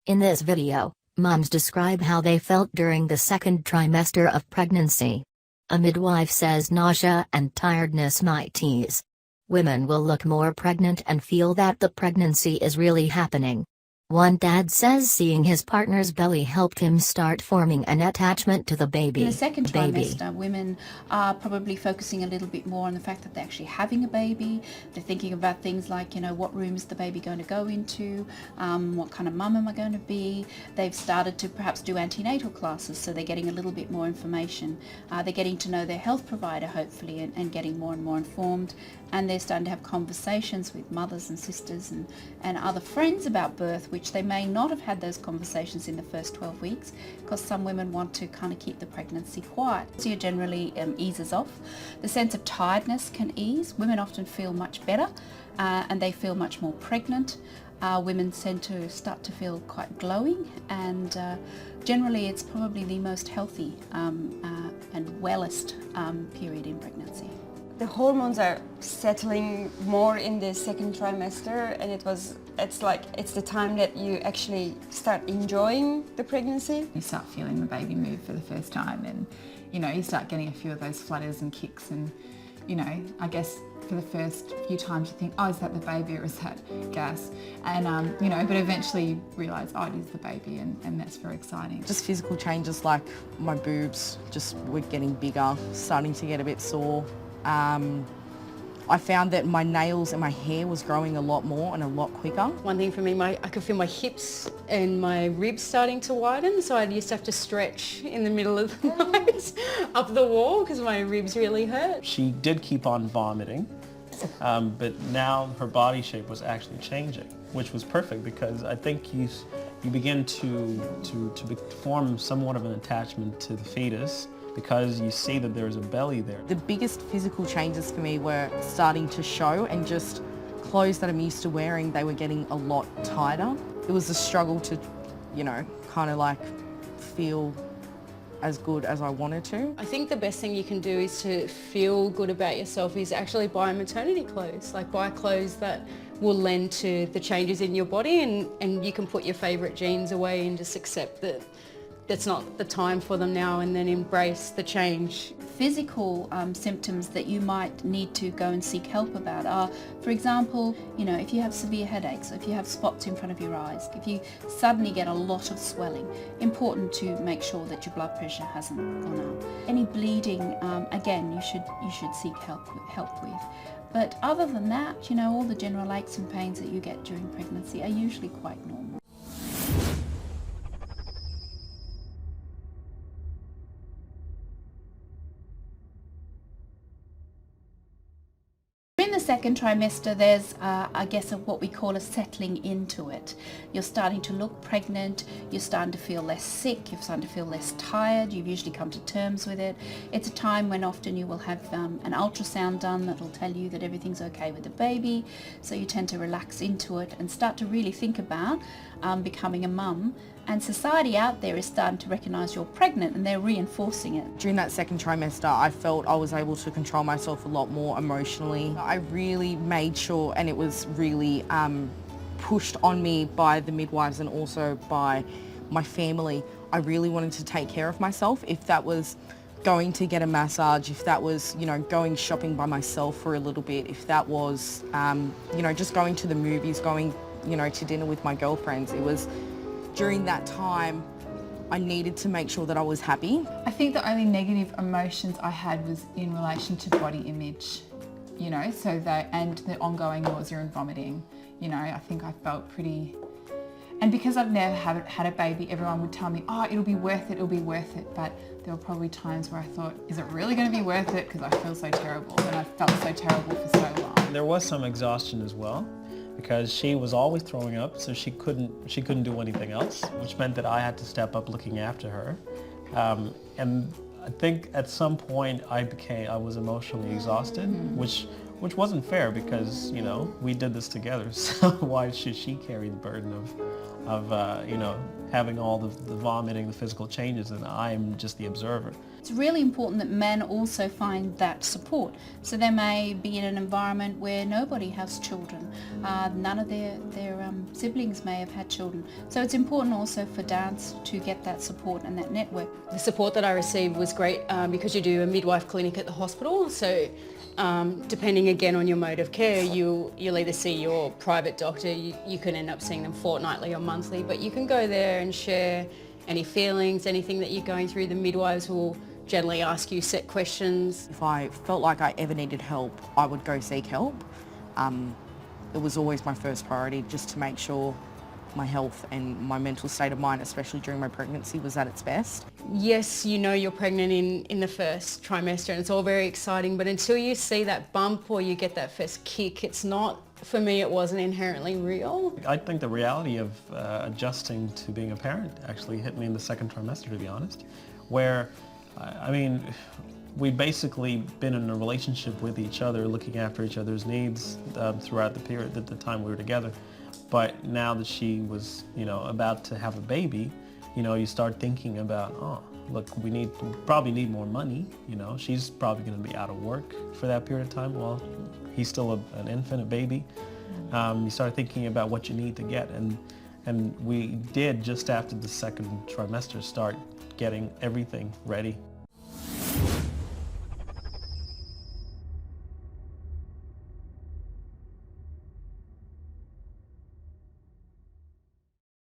In this video, moms describe how they felt during the second trimester of pregnancy. A midwife says nausea and tiredness might ease. Women will look more pregnant and feel that the pregnancy is really happening. One dad says seeing his partner's belly helped him start forming an attachment to the baby. In the second trimester, women are probably focusing a little bit more on the fact that they're actually having a baby. They're thinking about things like, what room is the baby going to go into? What kind of mum am I going to be? They've started to perhaps do antenatal classes, so they're getting a little bit more information. They're getting to know their health provider, hopefully, and getting more and more informed. And they're starting to have conversations with mothers and sisters and other friends about birth, which they may not have had those conversations in the first 12 weeks because some women want to kind of keep the pregnancy quiet. So it generally eases off. The sense of tiredness can ease. Women often feel much better and they feel much more pregnant. Women tend to start to feel quite glowing, and generally it's probably the most healthy and wellest period in pregnancy. The hormones are settling more in the second trimester, and it's the time that you actually start enjoying the pregnancy. You start feeling the baby move for the first time, and you start getting a few of those flutters and kicks, and I guess for the first few times you think, oh, is that the baby or is that gas? And but eventually you realise, oh, it is the baby, and that's very exciting. Just physical changes like my boobs just were getting bigger, starting to get a bit sore. I found that my nails and my hair was growing a lot more and a lot quicker. One thing for me, I could feel my hips and my ribs starting to widen, so I used to have to stretch in the middle of the night up the wall because my ribs really hurt. She did keep on vomiting, but now her body shape was actually changing, which was perfect because I think you begin to form somewhat of an attachment to the fetus, because you see that there's a belly there. The biggest physical changes for me were starting to show, and just clothes that I'm used to wearing, they were getting a lot tighter. It was a struggle to, kind of like feel as good as I wanted to. I think the best thing you can do is to feel good about yourself is actually buy maternity clothes, like buy clothes that will lend to the changes in your body, and you can put your favourite jeans away and just accept that that's not the time for them now, and then embrace the change. Physical symptoms that you might need to go and seek help about are, for example, if you have severe headaches, if you have spots in front of your eyes, if you suddenly get a lot of swelling, important to make sure that your blood pressure hasn't gone up. Any bleeding, again, you should seek help with. But other than that, all the general aches and pains that you get during pregnancy are usually quite normal. In the second trimester, there's, I guess, what we call a settling into it. You're starting to look pregnant, you're starting to feel less sick, you're starting to feel less tired, you've usually come to terms with it. It's a time when often you will have an ultrasound done that will tell you that everything's okay with the baby, so you tend to relax into it and start to really think about becoming a mum. And society out there is starting to recognise you're pregnant, and they're reinforcing it. During that second trimester, I felt I was able to control myself a lot more emotionally. I really made sure, and it was really pushed on me by the midwives and also by my family. I really wanted to take care of myself. If that was going to get a massage, if that was, going shopping by myself for a little bit, if that was, just going to the movies, going, to dinner with my girlfriends. It was during that time I needed to make sure that I was happy. I think the only negative emotions I had was in relation to body image, and the ongoing nausea and vomiting. I think I felt pretty, and because I've never had a baby, everyone would tell me, oh, it'll be worth it, but there were probably times where I thought, is it really going to be worth it? Because I feel so terrible, and I felt so terrible for so long. There was some exhaustion as well, because she was always throwing up, so she couldn't do anything else, which meant that I had to step up looking after her. And I think at some point I was emotionally exhausted, which wasn't fair because we did this together. So why should she carry the burden you know, having all the vomiting, the physical changes, and I'm just the observer. It's really important that men also find that support. So they may be in an environment where nobody has children. None of their siblings may have had children. So it's important also for dads to get that support and that network. The support that I received was great because you do a midwife clinic at the hospital. So depending again on your mode of care, you'll either see your private doctor, you can end up seeing them fortnightly or monthly, but you can go there and share any feelings, anything that you're going through. The midwives will generally ask you set questions. If I felt like I ever needed help, I would go seek help. It was always my first priority, just to make sure my health and my mental state of mind, especially during my pregnancy, was at its best. Yes, you know you're pregnant in the first trimester and it's all very exciting, but until you see that bump or you get that first kick, it's not, for me it wasn't inherently real. I think the reality of adjusting to being a parent actually hit me in the second trimester, to be honest, where, I mean, we'd basically been in a relationship with each other, looking after each other's needs throughout the period, the time we were together. But now that she was, you know, about to have a baby, you know, you start thinking about, oh, look, we probably need more money. You know, she's probably going to be out of work for that period of time while he's still an infant, a baby. You start thinking about what you need to get, and we did just after the second trimester start getting everything ready.